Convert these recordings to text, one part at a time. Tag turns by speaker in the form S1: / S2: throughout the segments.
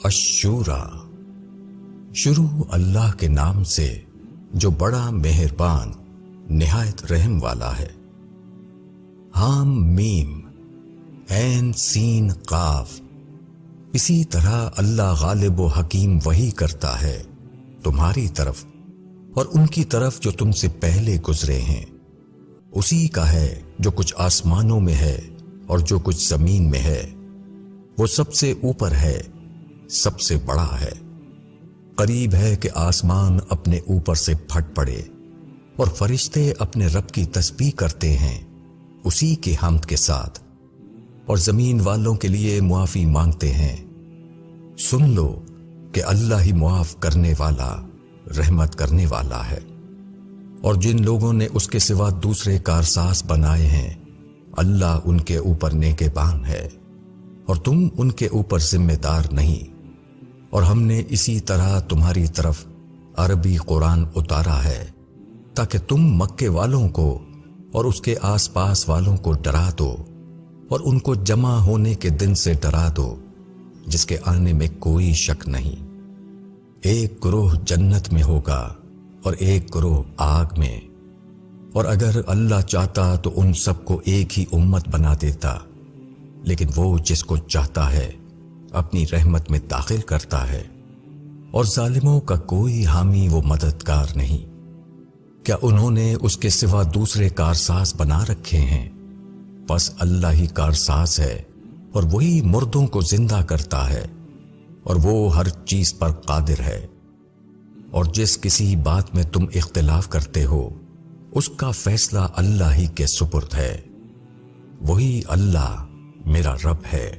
S1: الشورى، شروع اللہ کے نام سے جو بڑا مہربان نہایت رحم والا ہے۔ حام میم عین سین قاف۔ اسی طرح اللہ غالب و حکیم وحی کرتا ہے تمہاری طرف اور ان کی طرف جو تم سے پہلے گزرے ہیں۔ اسی کا ہے جو کچھ آسمانوں میں ہے اور جو کچھ زمین میں ہے، وہ سب سے اوپر ہے، سب سے بڑا ہے۔ قریب ہے کہ آسمان اپنے اوپر سے پھٹ پڑے اور فرشتے اپنے رب کی تسبیح کرتے ہیں اسی کی حمد کے ساتھ، اور زمین والوں کے لیے معافی مانگتے ہیں۔ سن لو کہ اللہ ہی معاف کرنے والا، رحمت کرنے والا ہے۔ اور جن لوگوں نے اس کے سوا دوسرے کارساز بنائے ہیں، اللہ ان کے اوپر نگہبان ہے اور تم ان کے اوپر ذمہ دار نہیں۔ اور ہم نے اسی طرح تمہاری طرف عربی قرآن اتارا ہے تاکہ تم مکے والوں کو اور اس کے آس پاس والوں کو ڈرا دو اور ان کو جمع ہونے کے دن سے ڈرا دو جس کے آنے میں کوئی شک نہیں۔ ایک گروہ جنت میں ہوگا اور ایک گروہ آگ میں، اور اگر اللہ چاہتا تو ان سب کو ایک ہی امت بنا دیتا، لیکن وہ جس کو چاہتا ہے اپنی رحمت میں داخل کرتا ہے، اور ظالموں کا کوئی حامی و مددگار نہیں۔ کیا انہوں نے اس کے سوا دوسرے کارساز بنا رکھے ہیں؟ بس اللہ ہی کارساز ہے، اور وہی مردوں کو زندہ کرتا ہے، اور وہ ہر چیز پر قادر ہے۔ اور جس کسی بات میں تم اختلاف کرتے ہو اس کا فیصلہ اللہ ہی کے سپرد ہے۔ وہی اللہ میرا رب ہے،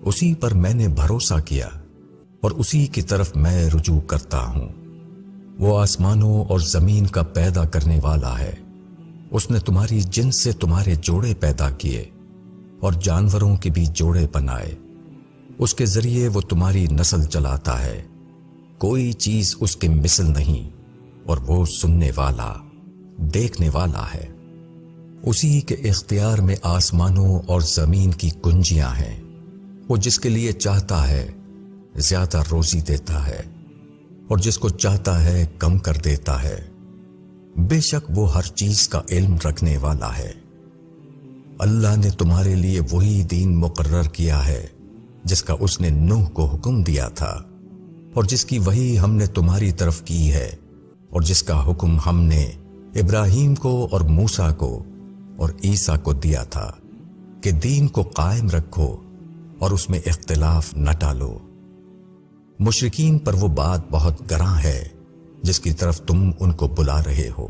S1: اسی پر میں نے بھروسہ کیا اور اسی کی طرف میں رجوع کرتا ہوں۔ وہ آسمانوں اور زمین کا پیدا کرنے والا ہے۔ اس نے تمہاری جنس سے تمہارے جوڑے پیدا کیے اور جانوروں کے بھی جوڑے بنائے۔ اس کے ذریعے وہ تمہاری نسل چلاتا ہے، کوئی چیز اس کے مثل نہیں، اور وہ سننے والا، دیکھنے والا ہے۔ اسی کے اختیار میں آسمانوں اور زمین کی کنجیاں ہیں۔ وہ جس کے لیے چاہتا ہے زیادہ روزی دیتا ہے اور جس کو چاہتا ہے کم کر دیتا ہے۔ بے شک وہ ہر چیز کا علم رکھنے والا ہے۔ اللہ نے تمہارے لیے وہی دین مقرر کیا ہے جس کا اس نے نوح کو حکم دیا تھا، اور جس کی وحی ہم نے تمہاری طرف کی ہے، اور جس کا حکم ہم نے ابراہیم کو اور موسیٰ کو اور عیسیٰ کو دیا تھا کہ دین کو قائم رکھو اور اس میں اختلاف نہ ڈالو۔ مشرکین پر وہ بات بہت گراں ہے جس کی طرف تم ان کو بلا رہے ہو۔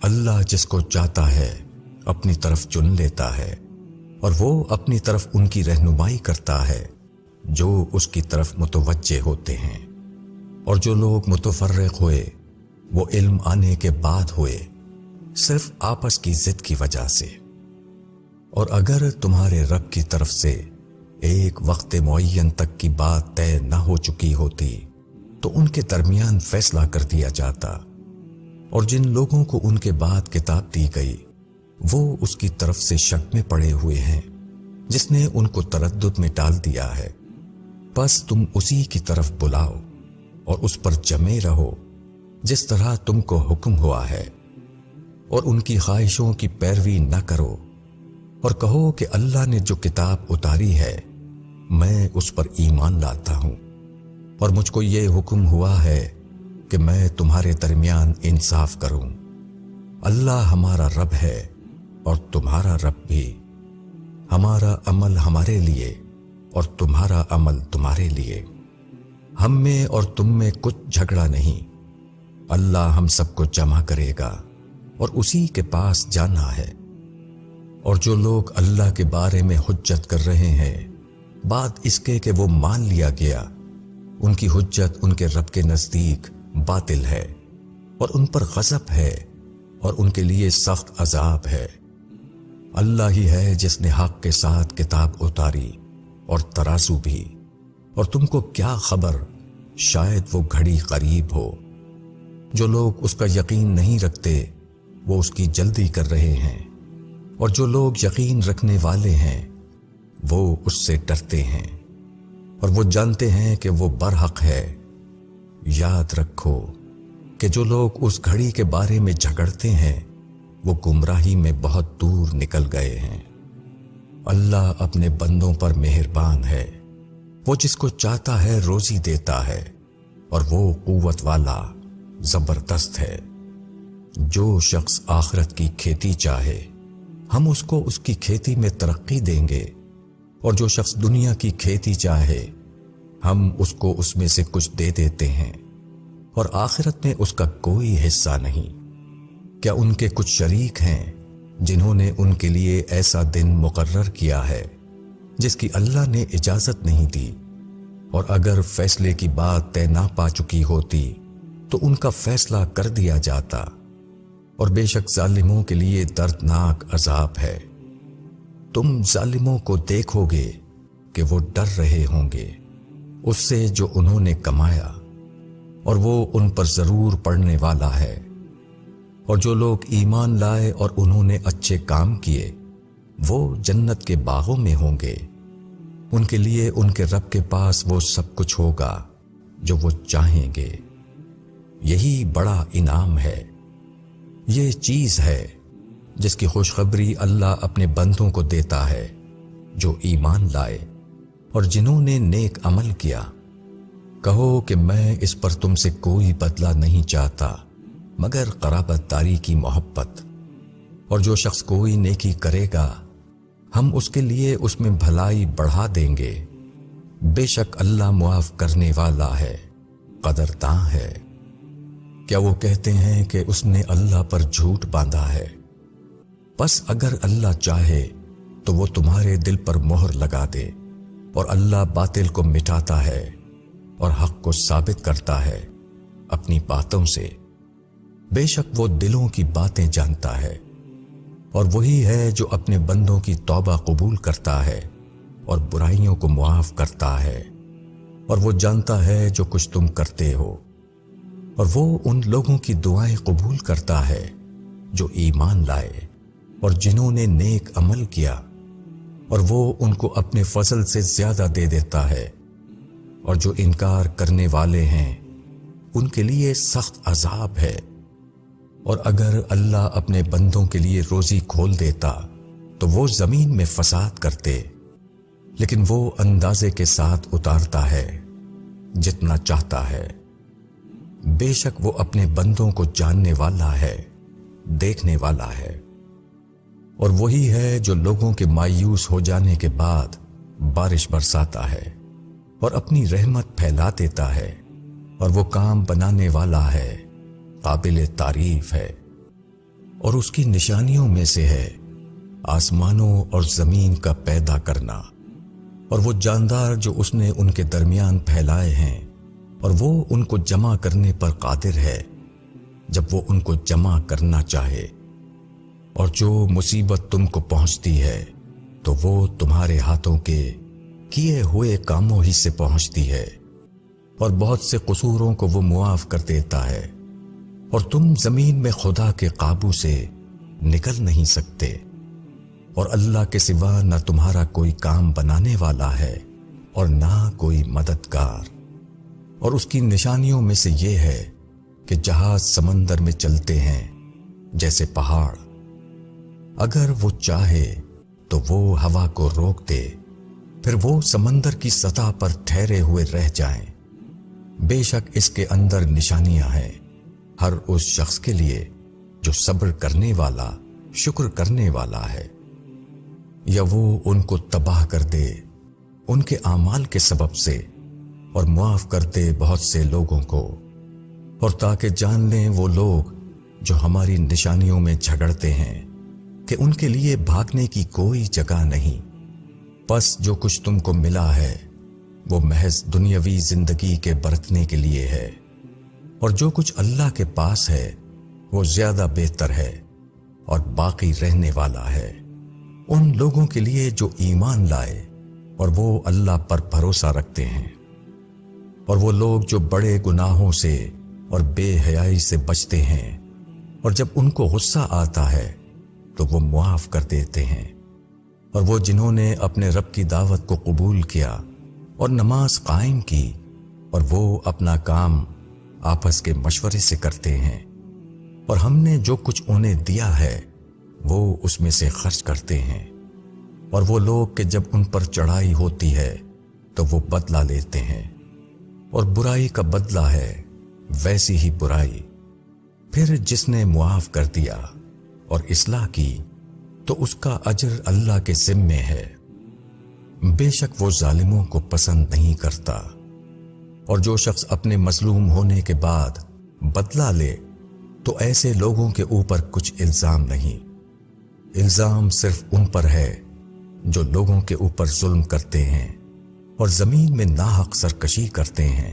S1: اللہ جس کو چاہتا ہے اپنی طرف چن لیتا ہے، اور وہ اپنی طرف ان کی رہنمائی کرتا ہے جو اس کی طرف متوجہ ہوتے ہیں۔ اور جو لوگ متفرق ہوئے وہ علم آنے کے بعد ہوئے، صرف آپس کی ضد کی وجہ سے۔ اور اگر تمہارے رب کی طرف سے ایک وقت معین تک کی بات طے نہ ہو چکی ہوتی تو ان کے درمیان فیصلہ کر دیا جاتا، اور جن لوگوں کو ان کے بعد کتاب دی گئی وہ اس کی طرف سے شک میں پڑے ہوئے ہیں جس نے ان کو تردد میں ڈال دیا ہے۔ بس تم اسی کی طرف بلاؤ اور اس پر جمے رہو جس طرح تم کو حکم ہوا ہے، اور ان کی خواہشوں کی پیروی نہ کرو، اور کہو کہ اللہ نے جو کتاب اتاری ہے میں اس پر ایمان لاتا ہوں، اور مجھ کو یہ حکم ہوا ہے کہ میں تمہارے درمیان انصاف کروں۔ اللہ ہمارا رب ہے اور تمہارا رب بھی، ہمارا عمل ہمارے لیے اور تمہارا عمل تمہارے لیے، ہم میں اور تم میں کچھ جھگڑا نہیں۔ اللہ ہم سب کو جمع کرے گا اور اسی کے پاس جانا ہے۔ اور جو لوگ اللہ کے بارے میں حجت کر رہے ہیں بعد اس کے کہ وہ مان لیا گیا، ان کی حجت ان کے رب کے نزدیک باطل ہے، اور ان پر غضب ہے اور ان کے لیے سخت عذاب ہے۔ اللہ ہی ہے جس نے حق کے ساتھ کتاب اتاری اور ترازو بھی، اور تم کو کیا خبر، شاید وہ گھڑی قریب ہو۔ جو لوگ اس کا یقین نہیں رکھتے وہ اس کی جلدی کر رہے ہیں، اور جو لوگ یقین رکھنے والے ہیں وہ اس سے ڈرتے ہیں۔ اور وہ جانتے ہیں کہ وہ برحق ہے۔ یاد رکھو کہ جو لوگ اس گھڑی کے بارے میں جھگڑتے ہیں وہ گمراہی میں بہت دور نکل گئے ہیں۔ اللہ اپنے بندوں پر مہربان ہے، وہ جس کو چاہتا ہے روزی دیتا ہے، اور وہ قوت والا زبردست ہے۔ جو شخص آخرت کی کھیتی چاہے ہم اس کو اس کی کھیتی میں ترقی دیں گے، اور جو شخص دنیا کی کھیتی چاہے ہم اس کو اس میں سے کچھ دے دیتے ہیں، اور آخرت میں اس کا کوئی حصہ نہیں۔ کیا ان کے کچھ شریک ہیں جنہوں نے ان کے لیے ایسا دن مقرر کیا ہے جس کی اللہ نے اجازت نہیں دی؟ اور اگر فیصلے کی بات طے نہ پا چکی ہوتی تو ان کا فیصلہ کر دیا جاتا، اور بے شک ظالموں کے لیے دردناک عذاب ہے۔ تم ظالموں کو دیکھو گے کہ وہ ڈر رہے ہوں گے اس سے جو انہوں نے کمایا، اور وہ ان پر ضرور پڑنے والا ہے۔ اور جو لوگ ایمان لائے اور انہوں نے اچھے کام کیے وہ جنت کے باغوں میں ہوں گے، ان کے لیے ان کے رب کے پاس وہ سب کچھ ہوگا جو وہ چاہیں گے۔ یہی بڑا انعام ہے، یہ چیز ہے جس کی خوشخبری اللہ اپنے بندوں کو دیتا ہے جو ایمان لائے اور جنہوں نے نیک عمل کیا۔ کہو کہ میں اس پر تم سے کوئی بدلہ نہیں چاہتا مگر قرابت داری کی محبت، اور جو شخص کوئی نیکی کرے گا ہم اس کے لیے اس میں بھلائی بڑھا دیں گے۔ بے شک اللہ معاف کرنے والا ہے، قدرداں ہے۔ کیا وہ کہتے ہیں کہ اس نے اللہ پر جھوٹ باندھا ہے؟ بس اگر اللہ چاہے تو وہ تمہارے دل پر مہر لگا دے، اور اللہ باطل کو مٹاتا ہے اور حق کو ثابت کرتا ہے اپنی باتوں سے۔ بے شک وہ دلوں کی باتیں جانتا ہے، اور وہی ہے جو اپنے بندوں کی توبہ قبول کرتا ہے اور برائیوں کو معاف کرتا ہے، اور وہ جانتا ہے جو کچھ تم کرتے ہو۔ اور وہ ان لوگوں کی دعائیں قبول کرتا ہے جو ایمان لائے اور جنہوں نے نیک عمل کیا، اور وہ ان کو اپنے فضل سے زیادہ دے دیتا ہے۔ اور جو انکار کرنے والے ہیں ان کے لیے سخت عذاب ہے۔ اور اگر اللہ اپنے بندوں کے لیے روزی کھول دیتا تو وہ زمین میں فساد کرتے، لیکن وہ اندازے کے ساتھ اتارتا ہے جتنا چاہتا ہے۔ بے شک وہ اپنے بندوں کو جاننے والا ہے، دیکھنے والا ہے۔ اور وہی ہے جو لوگوں کے مایوس ہو جانے کے بعد بارش برساتا ہے اور اپنی رحمت پھیلا دیتا ہے، اور وہ کام بنانے والا ہے، قابل تعریف ہے۔ اور اس کی نشانیوں میں سے ہے آسمانوں اور زمین کا پیدا کرنا، اور وہ جاندار جو اس نے ان کے درمیان پھیلائے ہیں، اور وہ ان کو جمع کرنے پر قادر ہے جب وہ ان کو جمع کرنا چاہے۔ اور جو مصیبت تم کو پہنچتی ہے تو وہ تمہارے ہاتھوں کے کیے ہوئے کاموں ہی سے پہنچتی ہے، اور بہت سے قصوروں کو وہ معاف کر دیتا ہے۔ اور تم زمین میں خدا کے قابو سے نکل نہیں سکتے، اور اللہ کے سوا نہ تمہارا کوئی کام بنانے والا ہے اور نہ کوئی مددگار۔ اور اس کی نشانیوں میں سے یہ ہے کہ جہاز سمندر میں چلتے ہیں جیسے پہاڑ۔ اگر وہ چاہے تو وہ ہوا کو روک دے، پھر وہ سمندر کی سطح پر ٹھہرے ہوئے رہ جائیں۔ بے شک اس کے اندر نشانیاں ہیں ہر اس شخص کے لیے جو صبر کرنے والا، شکر کرنے والا ہے۔ یا وہ ان کو تباہ کر دے ان کے اعمال کے سبب سے، اور معاف کر دے بہت سے لوگوں کو، اور تاکہ جان لیں وہ لوگ جو ہماری نشانیوں میں جھگڑتے ہیں کہ ان کے لیے بھاگنے کی کوئی جگہ نہیں۔ بس جو کچھ تم کو ملا ہے وہ محض دنیاوی زندگی کے برتنے کے لیے ہے، اور جو کچھ اللہ کے پاس ہے وہ زیادہ بہتر ہے اور باقی رہنے والا ہے ان لوگوں کے لیے جو ایمان لائے اور وہ اللہ پر بھروسہ رکھتے ہیں۔ اور وہ لوگ جو بڑے گناہوں سے اور بے حیائی سے بچتے ہیں، اور جب ان کو غصہ آتا ہے تو وہ معاف کر دیتے ہیں۔ اور وہ جنہوں نے اپنے رب کی دعوت کو قبول کیا اور نماز قائم کی اور وہ اپنا کام آپس کے مشورے سے کرتے ہیں، اور ہم نے جو کچھ انہیں دیا ہے وہ اس میں سے خرچ کرتے ہیں، اور وہ لوگ کہ جب ان پر چڑھائی ہوتی ہے تو وہ بدلہ لیتے ہیں، اور برائی کا بدلہ ہے ویسی ہی برائی۔ پھر جس نے معاف کر دیا اور اصلاح کی تو اس کا اجر اللہ کے ذمے ہے، بے شک وہ ظالموں کو پسند نہیں کرتا۔ اور جو شخص اپنے مظلوم ہونے کے بعد بدلہ لے تو ایسے لوگوں کے اوپر کچھ الزام نہیں، الزام صرف ان پر ہے جو لوگوں کے اوپر ظلم کرتے ہیں اور زمین میں ناحق سرکشی کرتے ہیں۔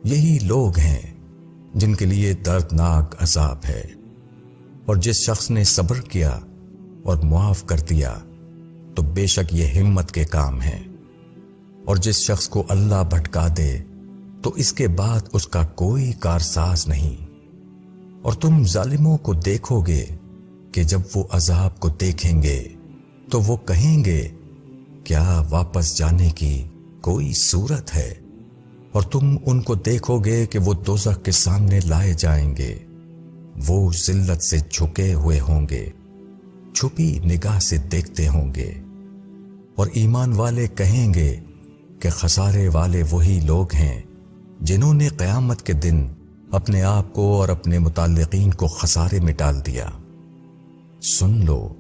S1: یہی لوگ ہیں جن کے لیے دردناک عذاب ہے۔ اور جس شخص نے صبر کیا اور معاف کر دیا تو بے شک یہ ہمت کے کام ہے۔ اور جس شخص کو اللہ بھٹکا دے تو اس کے بعد اس کا کوئی کارساز نہیں۔ اور تم ظالموں کو دیکھو گے کہ جب وہ عذاب کو دیکھیں گے تو وہ کہیں گے کیا واپس جانے کی کوئی صورت ہے؟ اور تم ان کو دیکھو گے کہ وہ دوزخ کے سامنے لائے جائیں گے، وہ ذلت سے جھکے ہوئے ہوں گے، چھپی نگاہ سے دیکھتے ہوں گے۔ اور ایمان والے کہیں گے کہ خسارے والے وہی لوگ ہیں جنہوں نے قیامت کے دن اپنے آپ کو اور اپنے متعلقین کو خسارے میں ڈال دیا۔ سن لو،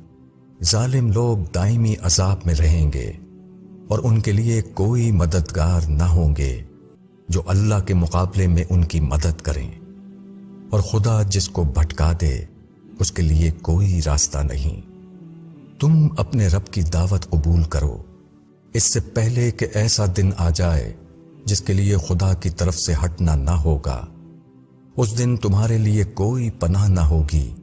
S1: ظالم لوگ دائمی عذاب میں رہیں گے اور ان کے لیے کوئی مددگار نہ ہوں گے جو اللہ کے مقابلے میں ان کی مدد کریں۔ اور خدا جس کو بھٹکا دے اس کے لیے کوئی راستہ نہیں۔ تم اپنے رب کی دعوت قبول کرو اس سے پہلے کہ ایسا دن آ جائے جس کے لیے خدا کی طرف سے ہٹنا نہ ہوگا۔ اس دن تمہارے لیے کوئی پناہ نہ ہوگی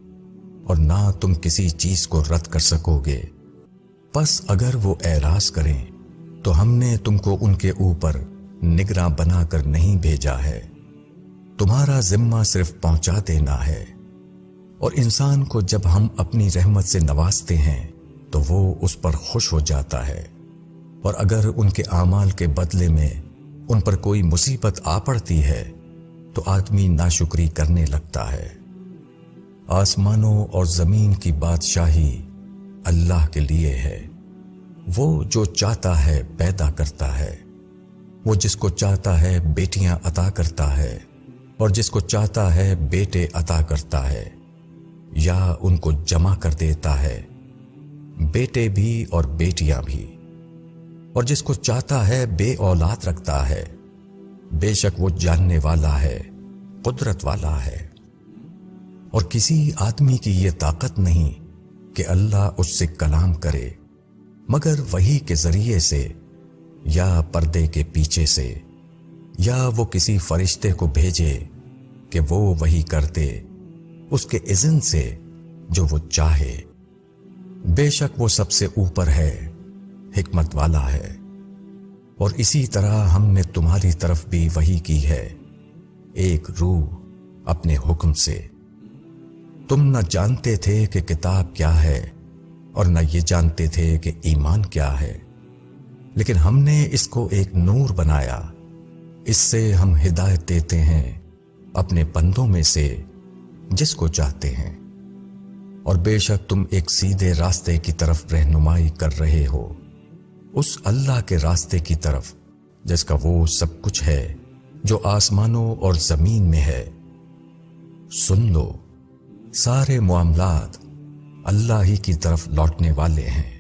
S1: اور نہ تم کسی چیز کو رد کر سکو گے۔ پس اگر وہ اعراض کریں تو ہم نے تم کو ان کے اوپر نگراں بنا کر نہیں بھیجا ہے، تمہارا ذمہ صرف پہنچا دینا ہے۔ اور انسان کو جب ہم اپنی رحمت سے نوازتے ہیں تو وہ اس پر خوش ہو جاتا ہے، اور اگر ان کے اعمال کے بدلے میں ان پر کوئی مصیبت آ پڑتی ہے تو آدمی ناشکری کرنے لگتا ہے۔ آسمانوں اور زمین کی بادشاہی اللہ کے لیے ہے، وہ جو چاہتا ہے پیدا کرتا ہے، وہ جس کو چاہتا ہے بیٹیاں عطا کرتا ہے اور جس کو چاہتا ہے بیٹے عطا کرتا ہے، یا ان کو جمع کر دیتا ہے، بیٹے بھی اور بیٹیاں بھی۔ اور جس کو چاہتا ہے بے اولاد رکھتا ہے، بے شک وہ جاننے والا ہے، قدرت والا ہے۔ اور کسی آدمی کی یہ طاقت نہیں کہ اللہ اس سے کلام کرے مگر وحی کے ذریعے سے یا پردے کے پیچھے سے، یا وہ کسی فرشتے کو بھیجے کہ وہ وحی کر دے اس کے اذن سے جو وہ چاہے۔ بے شک وہ سب سے اوپر ہے، حکمت والا ہے۔ اور اسی طرح ہم نے تمہاری طرف بھی وحی کی ہے، ایک روح اپنے حکم سے۔ تم نہ جانتے تھے کہ کتاب کیا ہے اور نہ یہ جانتے تھے کہ ایمان کیا ہے، لیکن ہم نے اس کو ایک نور بنایا، اس سے ہم ہدایت دیتے ہیں اپنے بندوں میں سے جس کو چاہتے ہیں۔ اور بے شک تم ایک سیدھے راستے کی طرف رہنمائی کر رہے ہو، اس اللہ کے راستے کی طرف جس کا وہ سب کچھ ہے جو آسمانوں اور زمین میں ہے۔ سن لو، سارے معاملات اللہ ہی کی طرف لوٹنے والے ہیں۔